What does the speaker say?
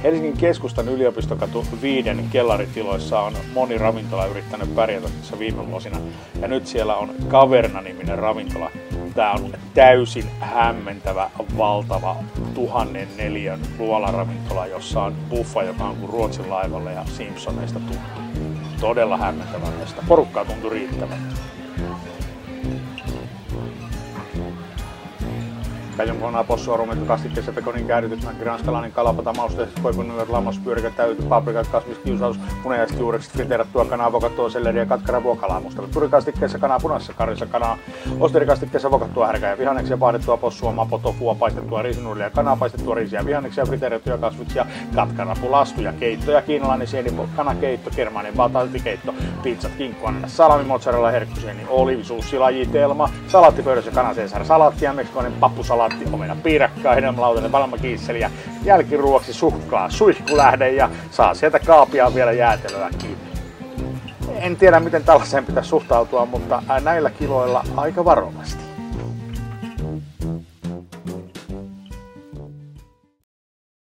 Helsingin keskustan Yliopistokatu 5 kellaritiloissa on moni ravintola yrittänyt pärjätä tässä viime vuosina. Ja nyt siellä on Caverna-niminen ravintola. Tää on täysin hämmentävä, valtava 1000 neliön luolaravintola, jossa on buffa, joka on kuin Ruotsin laivalle ja Simpsoneista tuttu. Todella hämmentävä mesta. Porukkaa tuntui riittävän. Cajon posso aromit kastikkeessa pekonin käärytyt, ranskalainen kalapata, mausteet, koipunnimet, lammaspyörikä, täyty, paprikat, kasviskiusaus, munajaiset juurekset, friteerattua kanaa, vokattua selleriä, katkara, vuokalaa, mustavat turikastikkeessa, kanaa, punaisessa karissa, kanaa, osterikastikkeessa, vokattua härkää ja vihanneksia, pahdettua possua, mapotofua, paistettua riisinuulia, kanaa, paistettua riisiä, vihanneksia, friteerattuja kasviksia, katkarapulastuja, keittoja, kiinalainen sienikanakeitto, kermainen bataltikeitto, pizzat, kinkku, ananas, salami, mozzarella, herkkusieni, oliivisuussi, lajitelma, salaattipöydässä, kana-Caesar, salaattia, meksikoinen pappusalaatti, omena piirakkaa, hedelmälautainen valmakiisseli ja jälkiruoksi suhkaa, suihkulähde ja saa sieltä kaapiaan vielä jäätelöäkin. En tiedä miten tällaiseen pitäisi suhtautua, mutta näillä kiloilla aika varovasti.